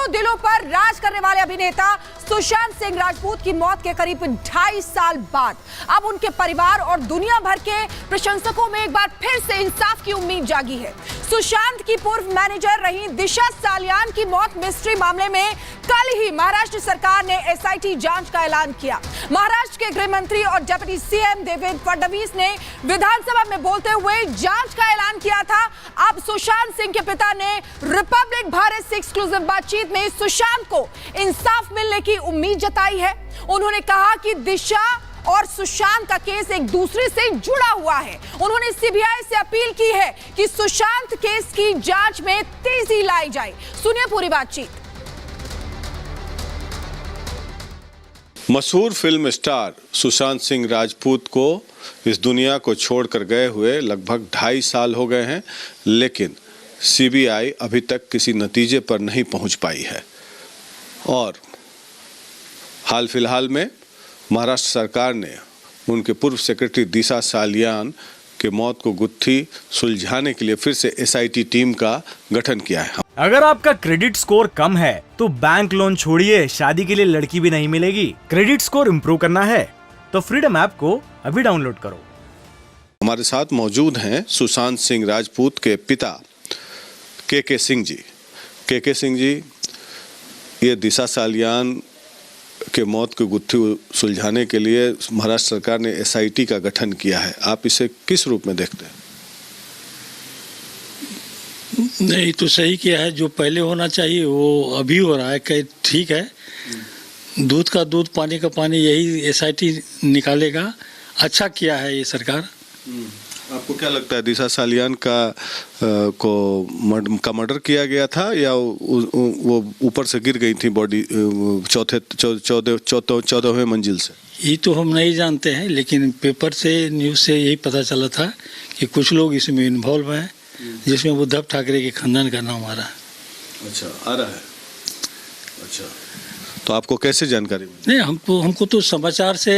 दिलों पर राज करने वाले अभिनेता सुशांत सिंह राजपूत की मौत के करीब 2.5 साल बाद अब उनके परिवार और दुनिया भर के प्रशंसकों में एक बार फिर से इंसाफ की उम्मीद जागी है। सुशांत की पूर्व मैनेजर रही दिशा सालियान की मौत मिस्ट्री मामले में कल ही महाराष्ट्र सरकार ने एसआईटी जांच का ऐलान किया। महाराष्ट्र के गृह मंत्री और डिप्टी सीएम देवेंद्र फडणवीस ने विधानसभा में बोलते हुए जांच का ऐलान किया था। अब सुशांत सिंह के पिता ने रिपब्लिक भारत से एक्सक्लूसिव बातचीत में सुशांत को इंसाफ मिलने की उम्मीद जताई है। उन्होंने कहा कि दिशा और सुशांत का केस एक दूसरे से जुड़ा हुआ है। उन्होंने सीबीआई से अपील की है कि सुशांत केस की जांच में तेजी लाई जाए। सुनिए पूरी बातचीत। मशहूर फिल्म स्टार सुशांत सिंह राजपूत को इस दुनिया को छोड़कर गए हुए लगभग 2.5 साल हो गए हैं, लेकिन सीबीआई अभी तक किसी नतीजे पर नहीं पहुंच पाई है। और हाल फिलहाल में महाराष्ट्र सरकार ने उनके पूर्व सेक्रेटरी दिशा सालियान के मौत को गुत्थी सुलझाने के लिए फिर से एसआईटी टीम का गठन किया है। अगर आपका क्रेडिट स्कोर कम है तो बैंक लोन छोड़िए, शादी के लिए लड़की भी नहीं मिलेगी। क्रेडिट स्कोर इम्प्रूव करना है तो फ्रीडम ऐप को अभी डाउनलोड करो। हमारे साथ मौजूद हैं सुशांत सिंह राजपूत के पिता के सिंह जी। के सिंह जी, ये दिशा सालियान के मौत की गुत्थी सुलझाने के लिए महाराष्ट्र सरकार ने एसआईटी का गठन किया है। आप इसे किस रूप में देखते हैं? नहीं, तो सही किया है। जो पहले होना चाहिए वो अभी हो रहा है। कहीं ठीक है, दूध का दूध पानी का पानी, यही एसआईटी निकालेगा। अच्छा किया है ये सरकार। आपको क्या लगता है, दिशा सालियान का मर्डर किया गया था या वो ऊपर से गिर गई थी बॉडी 14वें मंजिल से? ये तो हम नहीं जानते हैं, लेकिन पेपर से न्यूज़ से यही पता चला था कि कुछ लोग इसमें इन्वॉल्व हैं, जिसमें उद्धव ठाकरे के खानदान का नाम आ रहा है। अच्छा, आ रहा है। अच्छा, तो आपको कैसे जानकारी मिली? नहीं, हमको तो समाचार से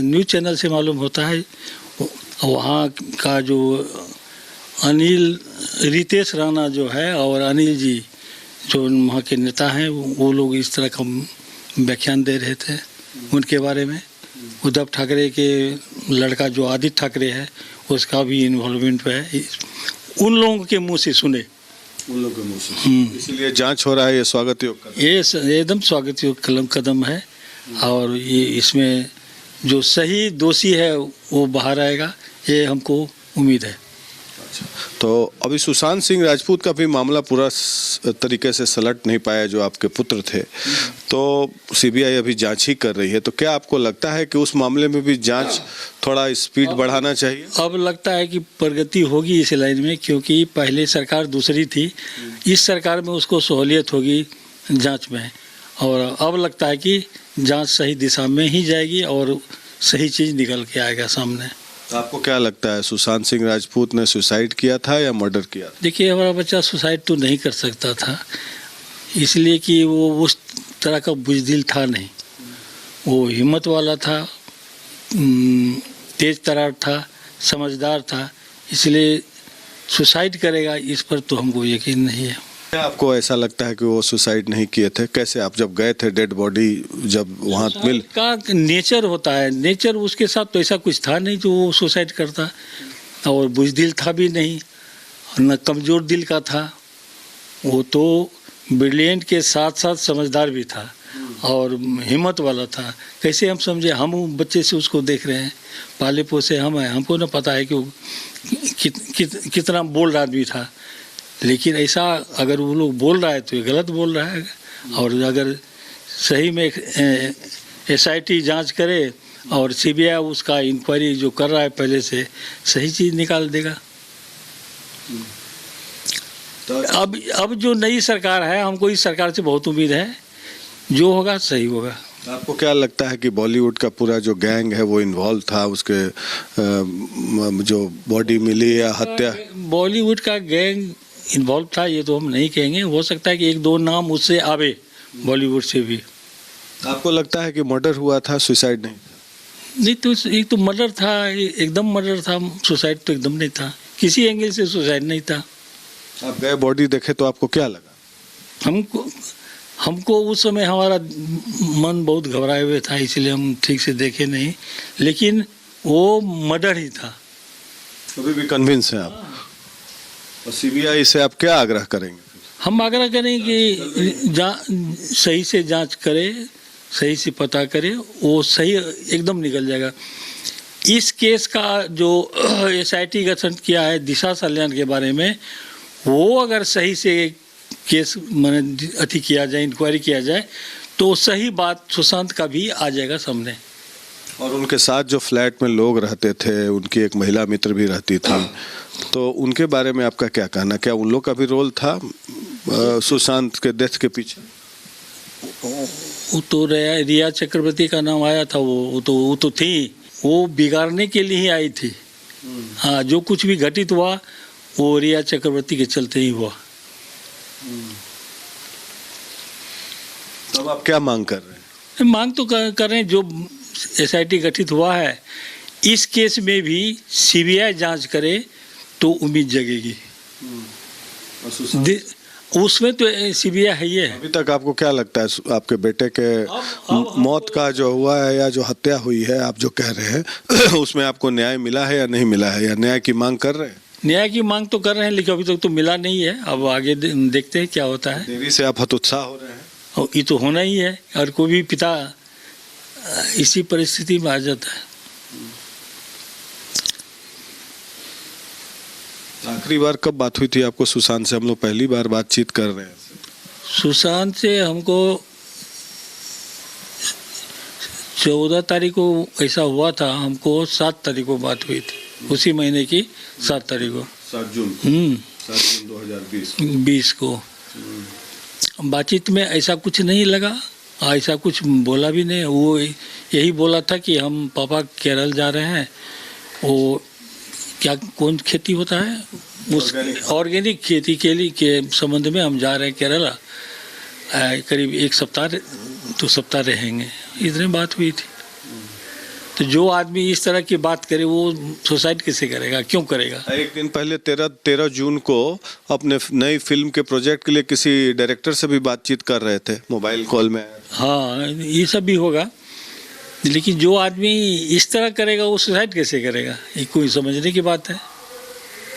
न्यूज़ चैनल से मालूम होता है। वहाँ का जो रितेश राणा जो है और अनिल जी जो वहाँ के नेता हैं, वो लोग इस तरह का व्याख्यान दे रहे थे उनके बारे में। उद्धव ठाकरे के लड़का जो आदित्य ठाकरे है, उसका भी इन्वॉल्वमेंट है। उन लोगों के मुंह से सुने, उन लोगों के मुंह से, इसलिए जांच हो रहा है। ये स्वागत योग कदम, ये एकदम स्वागत योग कदम है। और ये इसमें जो सही दोषी है वो बाहर आएगा, ये हमको उम्मीद है। अच्छा, तो अभी सुशांत सिंह राजपूत का भी मामला पूरा तरीके से सलट नहीं पाया, जो आपके पुत्र थे। तो सीबीआई अभी जांच ही कर रही है। तो क्या आपको लगता है कि उस मामले में भी जांच थोड़ा स्पीड बढ़ाना चाहिए? अब लगता है कि प्रगति होगी इस लाइन में, क्योंकि पहले सरकार दूसरी थी, इस सरकार में उसको सहूलियत होगी जांच में। और अब लगता है कि जांच सही दिशा में ही जाएगी और सही चीज़ निकल के आएगा सामने। आपको क्या लगता है, सुशांत सिंह राजपूत ने सुसाइड किया था या मर्डर किया था? देखिए, हमारा बच्चा सुसाइड तो नहीं कर सकता था, इसलिए कि वो उस तरह का बुज़दिल था नहीं। वो हिम्मत वाला था, तेज तर्रार था, समझदार था, इसलिए सुसाइड करेगा इस पर तो हमको यकीन नहीं है। क्या आपको ऐसा लगता है कि वो सुसाइड नहीं किए थे? कैसे, आप जब गए थे डेड बॉडी जब वहाँ मिल का नेचर होता है, नेचर उसके साथ तो ऐसा कुछ था नहीं जो वो सुसाइड करता। और बुज़दिल था भी नहीं, न कमज़ोर दिल का था। वो तो ब्रिलियंट के साथ साथ समझदार भी था और हिम्मत वाला था। कैसे हम समझे, हम बच्चे से उसको देख रहे हैं, पाले पोसे हम हैं, हमको न पता है कि वो कितना बोल्ड आदमी था। लेकिन ऐसा अगर वो लोग बोल रहा है तो ये गलत बोल रहा है। और अगर सही में एसआईटी जांच करे और सीबीआई उसका इंक्वायरी जो कर रहा है पहले से, सही चीज़ निकाल देगा। तो अब जो नई सरकार है, हमको इस सरकार से बहुत उम्मीद है, जो होगा सही होगा। आपको क्या लगता है कि बॉलीवुड का पूरा जो गैंग है वो इन्वॉल्व था, उसके जो बॉडी मिली या हत्या? बॉलीवुड का गैंग इन्वॉल्व था ये तो हम नहीं कहेंगे। हो सकता है कि एक दो नाम उससे आवे बॉलीवुड से भी। आपको लगता है कि मर्डर हुआ था, सुसाइड नहीं? नहीं, तो एक तो मर्डर था, एकदम मर्डर था, सुसाइड तो एकदम नहीं था, किसी एंगल से सुसाइड नहीं था। आप गए, बॉडी देखे तो आपको क्या लगा? हमको हमको उस समय हमारा मन बहुत घबराए हुए था, इसलिए हम ठीक से देखे नहीं, लेकिन वो मर्डर ही था। अभी भी कन्विंस हैं आप? और सीबीआई से आप क्या आग्रह करेंगे? हम आग्रह करें कि सही से जांच करे, सही से पता करे, वो सही एकदम निकल जाएगा। इस केस का जो एसआईटी गठन किया है दिशा सल्यान के बारे में, वो अगर सही से केस मैंने अति किया जाए, इंक्वायरी किया जाए, तो सही बात सुशांत का भी आ जाएगा सामने। और उनके साथ जो फ्लैट में लोग रहते थे, उनकी एक महिला मित्र भी रहती थी, तो उनके बारे में आपका क्या कहना? क्या उन लोग का भी रोल था सुशांत के डेथ के पीछे? वो तो रिया चक्रवर्ती का नाम आया था, वो तो थी, वो बिगाड़ने के लिए ही आई थी। हाँ, जो कुछ भी घटित हुआ वो रिया चक्रवर्ती के चलते ही हुआ। तब आप क्या मांग कर रहे हैं? मांग तो कर रहे हैं, जो एसआईटी गठित हुआ है इस केस में भी सीबीआई जांच करे तो उम्मीद जगेगी। उसमें तो सीबीआई है ही है। अभी तक आपको क्या लगता है आपके बेटे के मौत का जो हुआ है या जो हत्या हुई है, आप जो कह रहे हैं, उसमें आपको न्याय मिला है या नहीं मिला है, या न्याय की मांग कर रहे हैं? न्याय की मांग तो कर रहे हैं, लेकिन अभी तक तो मिला नहीं है। अब आगे देखते हैं क्या होता है। देरी से आप हतोत्साह हो रहे हैं? और ये तो होना ही है, और कोई भी पिता इसी परिस्थिति में आ जाता है। आखिरी बार कब बात हुई थी आपको सुशांत से? हम लोग पहली बार बातचीत कर रहे हैं। सुशांत से हमको 14 तारीख को ऐसा हुआ था, हमको 7 तारीख को बात हुई थी, उसी महीने की 7 तारीख को, 7 जून 2020 को। बातचीत में ऐसा कुछ नहीं लगा, ऐसा कुछ बोला भी नहीं। वो यही बोला था कि हम पापा केरल जा रहे हैं, वो क्या कौन खेती होता है उस ऑर्गेनिक खेती के लिए के संबंध में हम जा रहे हैं केरला, करीब 1 सप्ताह 2 सप्ताह रहेंगे, इतनी बात हुई थी। तो जो आदमी इस तरह की बात करे वो सुसाइड कैसे करेगा, क्यों करेगा? एक दिन पहले 13 जून को अपने नई फिल्म के प्रोजेक्ट के लिए किसी डायरेक्टर से भी बातचीत कर रहे थे मोबाइल कॉल में। हाँ, ये सब भी होगा, लेकिन जो आदमी इस तरह करेगा वो सुसाइड कैसे करेगा, ये कोई समझने की बात है।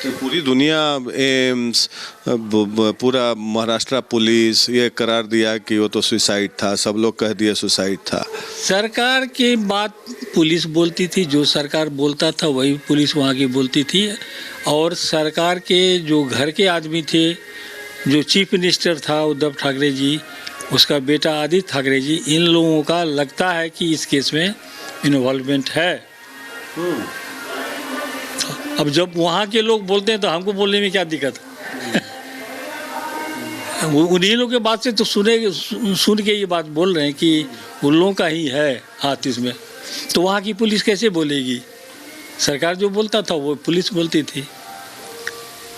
तो पूरी दुनिया, एम्स, पूरा महाराष्ट्र पुलिस ये करार दिया कि वो तो सुसाइड था, सब लोग कह दिए सुसाइड था। सरकार की बात पुलिस बोलती थी, जो सरकार बोलता था वही पुलिस वहाँ की बोलती थी। और सरकार के जो घर के आदमी थे, जो चीफ मिनिस्टर था उद्धव ठाकरे जी, उसका बेटा आदित्य ठाकरे जी, इन लोगों का लगता है कि इस केस में इन्वॉल्वमेंट है। अब जब वहाँ के लोग बोलते हैं तो हमको बोलने में क्या दिक्कत है? उन्हीं लोगों के बात से तो सुन के ये बात बोल रहे हैं कि उन लोगों का ही है हाथ इसमें, तो वहाँ की पुलिस कैसे बोलेगी? सरकार जो बोलता था वो पुलिस बोलती थी।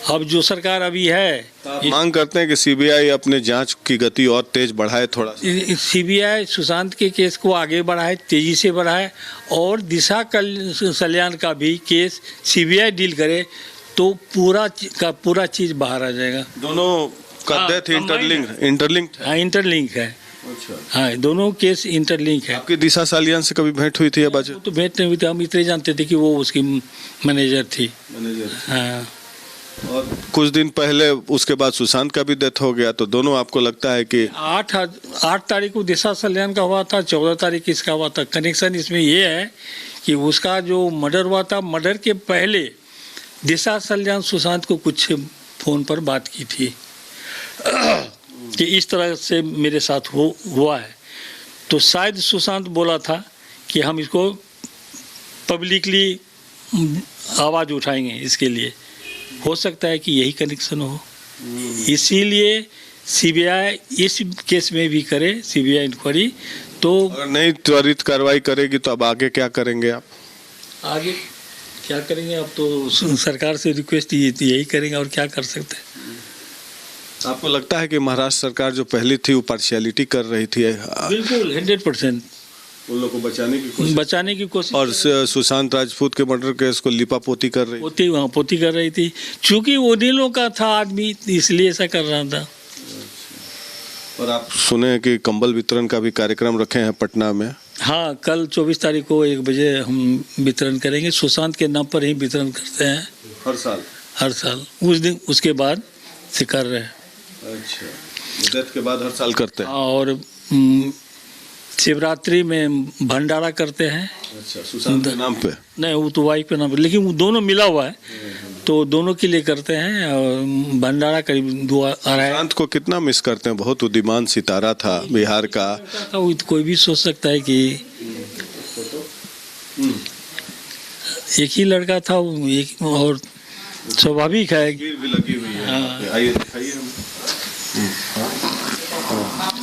अब जो सरकार अभी है, मांग करते हैं कि सीबीआई अपने जांच की गति और तेज बढ़ाए थोड़ा। सीबीआई सुशांत के केस को आगे बढ़ाए, तेजी से बढ़ाए, और दिशा सल्यान का भी केस सीबीआई डील करे तो पूरा चीज बाहर आ जाएगा। दोनों का डेथ इंटरलिंक है। अच्छा। हाँ, दोनों केस इंटरलिंक है। आपकी दिशा सल्यान से कभी भेंट हुई थी या बात? तो भेंट नहीं हुई थी, हम इतने जानते थे कि वो उसकी मैनेजर थी। हाँ। और कुछ दिन पहले उसके बाद सुशांत का भी डेथ हो गया, तो दोनों आपको लगता है कि 8 तारीख को दिशा सल्यान का हुआ था, 14 तारीख इसका हुआ था। कनेक्शन इसमें ये है कि उसका जो मर्डर हुआ था, मर्डर के पहले दिशा सल्यान सुशांत को कुछ फ़ोन पर बात की थी कि इस तरह से मेरे साथ हुआ है। तो शायद सुशांत बोला था कि हम इसको पब्लिकली आवाज़ उठाएंगे, इसके लिए हो सकता है कि यही कनेक्शन हो। इसीलिए सीबीआई इस केस में भी करे सीबीआई इंक्वायरी। तो अगर नहीं त्वरित कार्रवाई करेगी तो अब आगे क्या करेंगे आप? आगे क्या करेंगे, अब तो सरकार से रिक्वेस्ट यही करेंगे, और क्या कर सकते हैं। आपको लगता है कि महाराष्ट्र सरकार जो पहली थी वो पार्शियलिटी कर रही थी? बिल्कुल 100% उन लोगों को बचाने की कोशिश और सुशांत राजपूत के मर्डर केस को लिपापोती कर रही थी, चूंकि वो नीलों का था आदमी, इसलिए ऐसा कर रहा था। और आप सुने हैं कि कंबल वितरण का भी कार्यक्रम रखे हैं पटना में। हाँ, कल 24 तारीख को 1 बजे हम वितरण करेंगे। सुशांत के नाम पर ही वितरण करते हैं हर साल। उस दिन उसके बाद से कर रहे हैं। अच्छा, डेथ के बाद हर साल करते हैं। और शिवरात्रि में भंडारा करते हैं। अच्छा, सुशांत के नाम पे? नहीं, वो तो वाइफ पे नाम पे, लेकिन वो दोनों मिला हुआ है, तो दोनों के लिए करते हैं। और भंडारा करीब 2 सुशांत को कितना मिस करते हैं? बहुत उदीयमान सितारा था बिहार का। वो कोई भी सोच सकता है कि एक ही लड़का था, एक और स्वाभाविक है। तस्वीर भी लगी हुई है, आइए दिखाइए हम।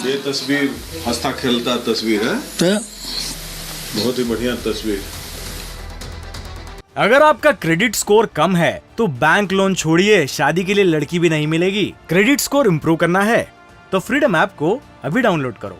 ये तस्वीर हंसता खेलता तस्वीर है, तो बहुत ही बढ़िया तस्वीर। अगर आपका क्रेडिट स्कोर कम है तो बैंक लोन छोड़िए, शादी के लिए लड़की भी नहीं मिलेगी। क्रेडिट स्कोर इम्प्रूव करना है तो फ्रीडम ऐप को अभी डाउनलोड करो।